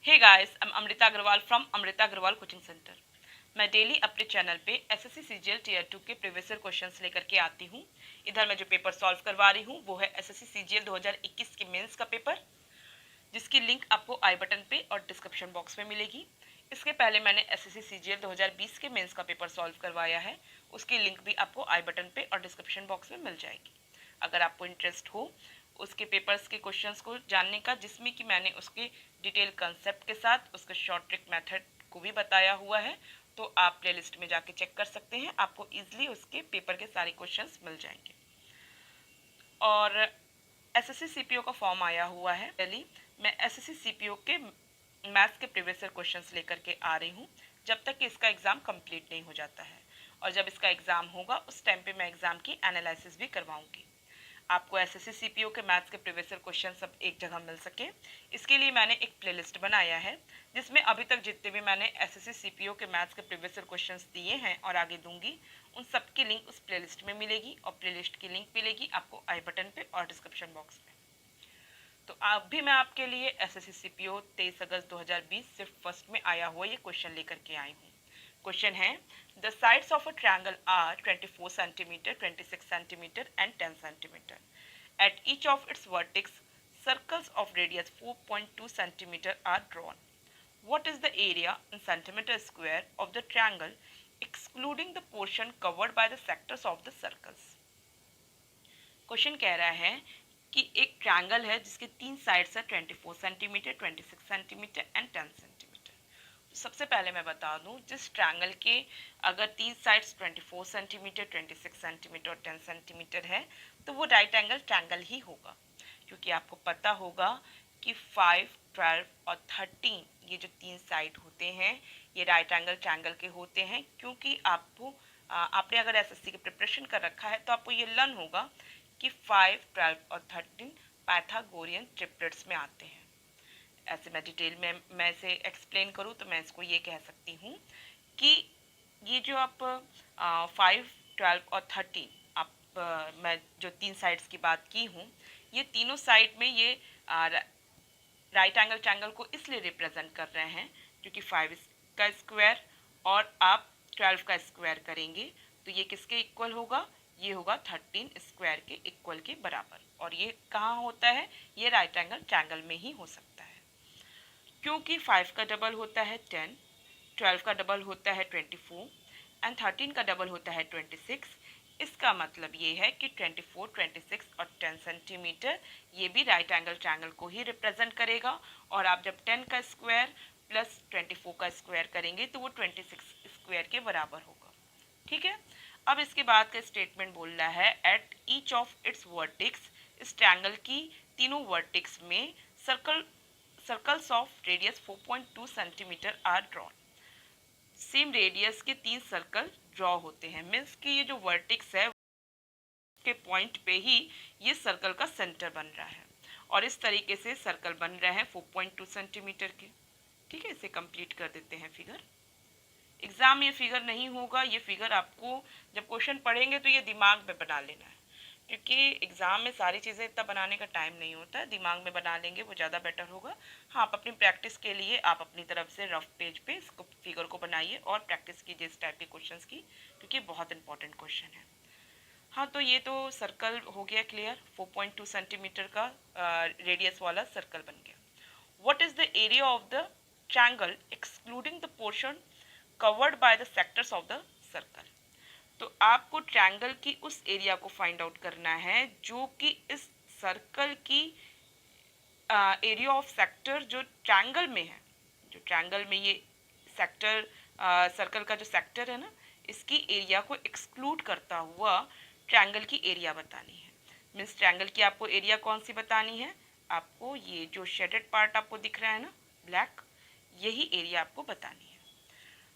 Hey guys, I am Amrita Agarwal from Amrita Agarwal coaching centre. मैं daily अपने channel पे एसएससी सीजीएल टीयर 2 के प्रीवियस ईयर क्वेश्चंस लेकर के आती हूँ। इधर मैं जो पेपर सॉल्व करवा रही हूँ वो है एसएससी सीजीएल 2021 के मेंस का पेपर, जिसकी लिंक आपको आई बटन पे और डिस्क्रिप्शन बॉक्स में मिलेगी। इसके पहले मैंने एसएससी सीजीएल 2020 के मेंस का पेपर सॉल्व करवाया है, उसकी लिंक भी आपको आई बटन पे और डिस्क्रिप्शन बॉक्स में मिल जाएगी। अगर आपको इंटरेस्ट हो उसके पेपर्स के क्वेश्चंस को जानने का, जिसमें कि मैंने उसके डिटेल कंसेप्ट के साथ उसके शॉर्ट ट्रिक मेथड को भी बताया हुआ है, तो आप प्लेलिस्ट में जाके चेक कर सकते हैं। आपको इजीली उसके पेपर के सारे क्वेश्चंस मिल जाएंगे। और एसएससी सीपीओ का फॉर्म आया हुआ है। पहले मैं एसएससी सीपीओ के मैथ्स के प्रीवियस ईयर क्वेश्चंस लेकर के आ रही हूँ, जब तक कि इसका एग्ज़ाम कंप्लीट नहीं हो जाता है। और जब इसका एग्ज़ाम होगा उस टाइम पे मैं एग्ज़ाम की एनालिसिस भी करवाऊंगी। आपको एसएससी सीपीओ के मैथ्स के प्रीवियस ईयर क्वेश्चन सब एक जगह मिल सके, इसके लिए मैंने एक प्लेलिस्ट बनाया है, जिसमें अभी तक जितने भी मैंने एसएससी सीपीओ के मैथ्स के प्रीवियस ईयर क्वेश्चंस दिए हैं और आगे दूंगी, उन सब की लिंक उस प्लेलिस्ट में मिलेगी। और प्लेलिस्ट की लिंक मिलेगी आपको आई बटन पे और डिस्क्रिप्शन बॉक्स में। तो अभी मैं आपके लिए एसएससी सीपीओ 23 अगस्त 2020 सिर्फ फर्स्ट में आया हुआ ये क्वेश्चन लेकर के आई हूँ। क्वेश्चन है, the sides of a triangle are 24 centimetre, 26 centimetre and 10 centimetre. At each of its vertex, circles of radius 4.2 centimeter are drawn. What is the area in centimeter square of the triangle, excluding the portion covered by the sectors of the circles? Question कह रहा है कि एक triangle है जिसके तीन sides है 24 centimetre, 26 centimetre and 10 centimetre. सबसे पहले मैं बता दूं, जिस ट्रायंगल के अगर तीन साइड्स 24 सेंटीमीटर, 26 सेंटीमीटर और 10 सेंटीमीटर है, तो वो राइट एंगल ट्रायंगल ही होगा। क्योंकि आपको पता होगा कि 5, 12 और 13 ये जो तीन साइड होते हैं ये राइट एंगल ट्रायंगल के होते हैं। क्योंकि आपने अगर एसएससी की प्रिपरेशन कर रखा है तो आपको ये लर्न होगा कि 5, 12 और 13 पाइथागोरियन ट्रिपलेट्स में आते हैं। ऐसे मैं डिटेल में मैं इसे एक्सप्लेन करूँ तो मैं इसको ये कह सकती हूँ कि ये जो आप 5, 12 और 13 मैं जो तीन साइड्स की बात की हूँ, ये तीनों साइड में ये राइट एंगल ट्रायंगल को इसलिए रिप्रेजेंट कर रहे हैं क्योंकि 5 का स्क्वायर और आप 12 का स्क्वायर करेंगे तो ये किसके इक्वल होगा? ये होगा 13 स्क्वायर के इक्वल के बराबर। और ये कहाँ होता है? ये राइट एंगल ट्रायंगल में ही हो सकता है, क्योंकि 5 का डबल होता है 10, 12 का डबल होता है 24 एंड 13 का डबल होता है 26। इसका मतलब ये है कि 24, 26 और 10 सेंटीमीटर ये भी राइट एंगल ट्रायंगल को ही रिप्रेजेंट करेगा। और आप जब 10 का स्क्वायर प्लस 24 का स्क्वायर करेंगे तो वो 26 स्क्वायर के बराबर होगा। ठीक है। अब इसके बाद का स्टेटमेंट बोल रहा है, at each of its vertex, इस ट्रायंगल की तीनों वर्टेक्स में circles of radius 4.2 centimetre are drawn. Same radius के तीन सर्कल ड्रॉ होते हैं। मीन्स कि ये जो वर्टेक्स है के पॉइंट पे ही ये सर्कल का सेंटर बन रहा है। और इस तरीके से सर्कल बन रहे हैं 4.2 सेंटीमीटर के। ठीक है, इसे कंप्लीट कर देते हैं फिगर। एग्जाम में ये फिगर नहीं होगा, ये फिगर आपको जब क्वेश्चन पढ़ेंगे तो ये दिमाग में बना लेना है, क्योंकि एग्जाम में सारी चीज़ें इतना बनाने का टाइम नहीं होता है। दिमाग में बना लेंगे वो ज़्यादा बेटर होगा। हाँ, आप अपनी प्रैक्टिस के लिए आप अपनी तरफ से रफ पेज पे इसको फिगर को बनाइए और प्रैक्टिस कीजिए इस टाइप के क्वेश्चंस की, क्योंकि बहुत इंपॉर्टेंट क्वेश्चन है। हाँ, तो ये तो सर्कल हो गया क्लियर। 4.2 सेंटीमीटर का रेडियस वाला सर्कल बन गया। What is the area of the triangle excluding the portion covered by the sectors of the circle? तो आपको ट्रायंगल की उस एरिया को फाइंड आउट करना है जो कि इस सर्कल की एरिया ऑफ सेक्टर जो ट्रायंगल में है। जो ट्रायंगल में ये सेक्टर सर्कल का जो सेक्टर है ना, इसकी एरिया को एक्सक्लूड करता हुआ ट्रायंगल की एरिया बतानी है। मीन्स ट्रायंगल की आपको एरिया कौन सी बतानी है? आपको ये जो शेडेड पार्ट आपको दिख रहा है ना ब्लैक, यही एरिया आपको बतानी है।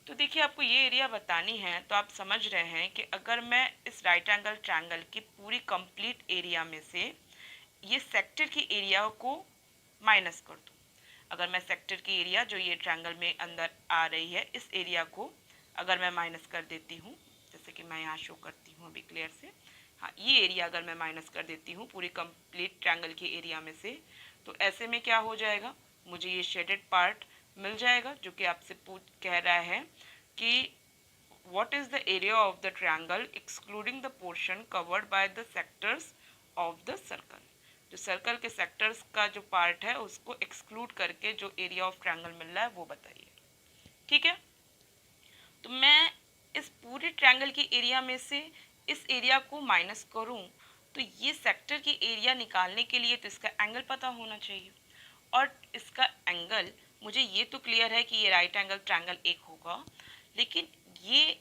तो देखिए, आपको ये एरिया बतानी है तो आप समझ रहे हैं कि अगर मैं इस राइट एंगल ट्रायंगल की पूरी कंप्लीट एरिया में से ये सेक्टर की एरिया को माइनस कर दूँ, अगर मैं सेक्टर की एरिया जो ये ट्रायंगल में अंदर आ रही है इस एरिया को अगर मैं माइनस कर देती हूँ, जैसे कि मैं यहाँ शो करती हूँ अभी क्लियर से, हाँ, ये एरिया अगर मैं माइनस कर देती हूँ पूरी कंप्लीट ट्रायंगल की एरिया में से, तो ऐसे में क्या हो जाएगा? मुझे ये शेडेड पार्ट मिल जाएगा, जो कि आपसे कह रहा है कि what is the area of the triangle excluding the portion covered by the sectors of the circle। जो सर्कल के सेक्टर्स का जो पार्ट है उसको एक्सक्लूड करके जो एरिया ऑफ ट्रायंगल मिल रहा है वो बताइए। ठीक है, तो मैं इस पूरे ट्रायंगल की एरिया में से इस एरिया को माइनस करूं तो ये सेक्टर की एरिया निकालने के लिए तो इसका एंगल पता होना चाहिए, और इसका एंगल मुझे ये तो क्लियर है कि ये राइट एंगल ट्रायंगल एक होगा, लेकिन ये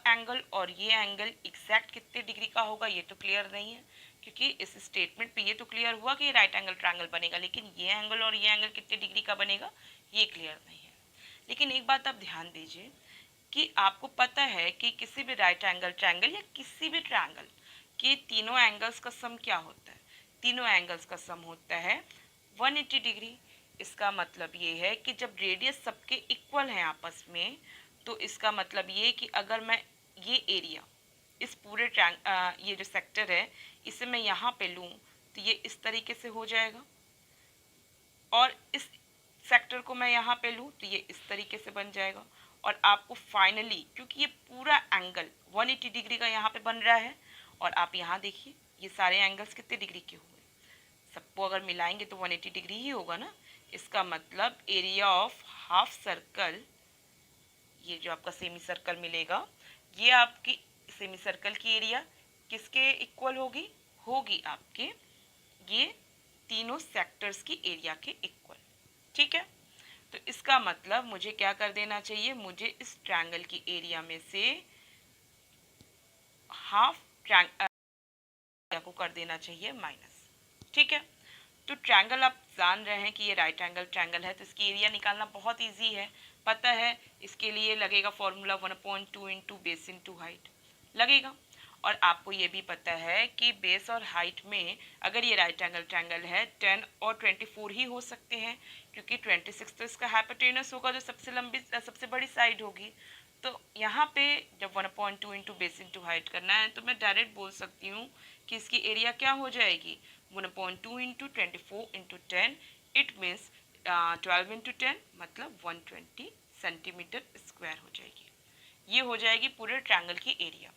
एंगल और ये एंगल एग्जैक्ट कितने डिग्री का होगा ये तो क्लियर नहीं है, क्योंकि इस स्टेटमेंट पे ये तो क्लियर हुआ कि राइट एंगल ट्रायंगल बनेगा, लेकिन ये एंगल और ये एंगल कितने डिग्री का बनेगा ये क्लियर नहीं है। लेकिन एक बात आप ध्यान दीजिए कि आपको पता है कि किसी भी राइट एंगल ट्रायंगल या किसी भी ट्रायंगल के तीनों एंगल्स का सम क्या होता है, तीनों एंगल्स का सम होता है 180 डिग्री। इसका मतलब ये है कि जब रेडियस सबके इक्वल हैं आपस में, तो इसका मतलब ये कि अगर मैं ये एरिया इस पूरे ये जो सेक्टर है इसे मैं यहाँ पे लूँ तो ये इस तरीके से हो जाएगा, और इस सेक्टर को मैं यहाँ पे लूँ तो ये इस तरीके से बन जाएगा। और आपको फाइनली, क्योंकि ये पूरा एंगल 180 डिग्री का यहाँ पे बन रहा है, और आप यहाँ देखिए ये सारे एंगल्स कितने डिग्री के हुए, सबको अगर मिलाएंगे तो 180 डिग्री ही होगा ना। इसका मतलब एरिया ऑफ हाफ सर्कल, ये जो आपका सेमी सर्कल मिलेगा, ये आपकी सेमी सर्कल की एरिया किसके इक्वल होगी, होगी आपके ये तीनों सेक्टर्स की एरिया के इक्वल। ठीक है, तो इसका मतलब मुझे क्या कर देना चाहिए, मुझे इस ट्रायंगल की एरिया में से हाफ ट्रायंगल को कर देना चाहिए माइनस। ठीक है, तो ट्रायंगल आप जान रहे हैं कि ये राइट एंगल ट्रायंगल है, तो इसकी एरिया निकालना बहुत इजी है, पता है। इसके लिए लगेगा formula 1/2 into base into height लगेगा, और आपको ये भी पता है कि बेस और हाइट में अगर ये राइट एंगल ट्रायंगल है 10 और 24 ही हो सकते हैं, क्योंकि 26 तो इसका हाइपोटेनस होगा जो सबसे लंबी सबसे बड़ी साइड होगी। तो यहाँ पे जब 1/2 इंटू बेस इंटू हाइट करना है तो मैं डायरेक्ट बोल सकती हूँ कि इसकी एरिया क्या हो जाएगी, 1/2 into 24 into 10, it means 12 into 10 मतलब 120 सेंटीमीटर स्क्वायर हो जाएगी। ये हो जाएगी पूरे ट्रायंगल की एरिया।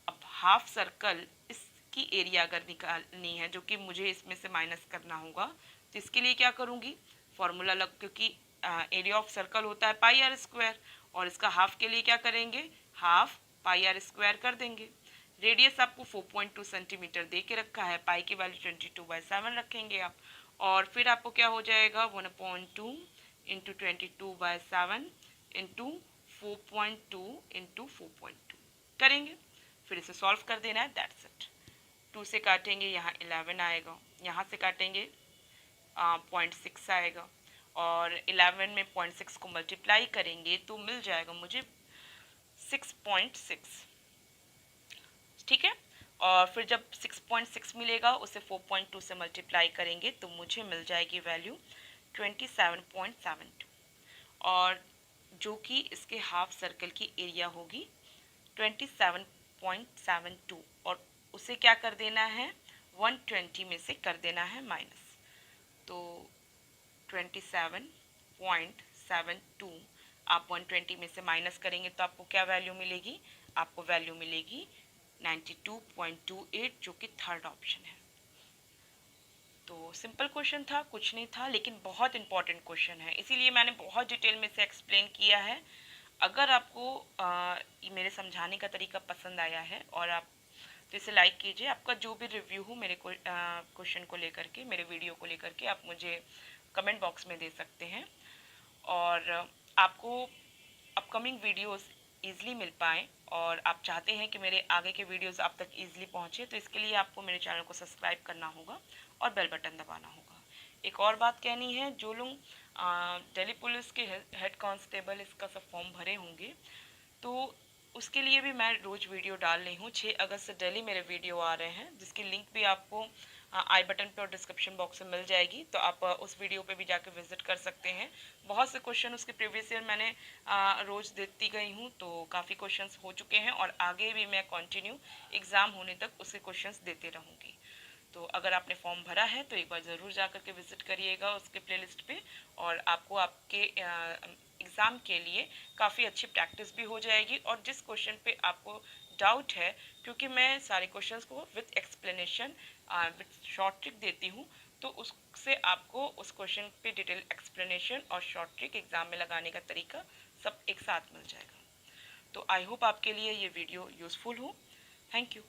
अब हाफ सर्कल इसकी एरिया अगर निकालनी है, जो कि मुझे इसमें से माइनस करना होगा, तो इसके लिए क्या करूँगी, फॉर्मूला लग, क्योंकि एरिया ऑफ सर्कल होता है पाई आर स्क्वायर, और इसका हाफ के लिए क्या करेंगे, हाफ पाई आर स्क्वायर कर देंगे। रेडियस आपको 4.2 सेंटीमीटर दे के रखा है, पाई की वैल्यू 22/7 रखेंगे आप, और फिर आपको क्या हो जाएगा 1/2 इंटू 22/7 इंटू 4.2 इंटू 4.2 करेंगे, फिर इसे सॉल्व कर देना है, दैट्स इट। 2 से काटेंगे यहाँ 11 आएगा, यहाँ से काटेंगे 0.6 आएगा, और 11 में 0.6 को मल्टीप्लाई करेंगे तो मिल जाएगा मुझे 6.6। ठीक है, और फिर जब 6.6 मिलेगा उसे 4.2 से मल्टीप्लाई करेंगे तो मुझे मिल जाएगी वैल्यू 27.72, और जो कि इसके हाफ सर्कल की एरिया होगी 27.72, और उसे क्या कर देना है 120 में से कर देना है माइनस, तो 27.72 आप 120 में से माइनस करेंगे तो आपको क्या वैल्यू मिलेगी, आपको वैल्यू मिलेगी 92.28, जो कि थर्ड ऑप्शन है। तो सिंपल क्वेश्चन था, कुछ नहीं था, लेकिन बहुत इंपॉर्टेंट क्वेश्चन है, इसीलिए मैंने बहुत डिटेल में से एक्सप्लेन किया है। अगर आपको मेरे समझाने का तरीका पसंद आया है और आप तो इसे लाइक कीजिए। आपका जो भी रिव्यू हो मेरे क्वेश्चन को लेकर के, मेरे वीडियो को लेकर के, आप मुझे कमेंट बॉक्स में दे सकते हैं, और आपको अपकमिंग वीडियोस ईज़िली मिल पाएँ और आप चाहते हैं कि मेरे आगे के वीडियोस आप तक ईज़िली पहुँचे, तो इसके लिए आपको मेरे चैनल को सब्सक्राइब करना होगा और बेल बटन दबाना होगा। एक और बात कहनी है, जो लोग दिल्ली पुलिस के हेड कांस्टेबल इसका सब फॉर्म भरे होंगे, तो उसके लिए भी मैं रोज़ वीडियो डाल रही हूँ। 6 अगस्त से डेली मेरे वीडियो आ रहे हैं, जिसकी लिंक भी आपको आई बटन पे और डिस्क्रिप्शन बॉक्स में मिल जाएगी, तो आप उस वीडियो पे भी जाके विजिट कर सकते हैं। बहुत से क्वेश्चन उसके प्रीवियस ईयर मैंने रोज़ देती गई हूँ, तो काफ़ी क्वेश्चंस हो चुके हैं और आगे भी मैं कंटिन्यू एग्ज़ाम होने तक उसके क्वेश्चंस देते रहूँगी। तो अगर आपने फॉर्म भरा है तो एक बार ज़रूर जा कर के विज़िट करिएगा उसके प्लेलिस्ट पे, और आपको आपके एग्ज़ाम के लिए काफ़ी अच्छी प्रैक्टिस भी हो जाएगी। और जिस क्वेश्चन पे आपको डाउट है, क्योंकि मैं सारे क्वेश्चंस को with explanation with short trick देती हूँ, तो उससे आपको उस क्वेश्चन पे डिटेल एक्सप्लेनेशन और शॉर्ट ट्रिक एग्ज़ाम में लगाने का तरीका सब एक साथ मिल जाएगा। तो आई होप आपके लिए ये वीडियो यूज़फुल हो। Thank you.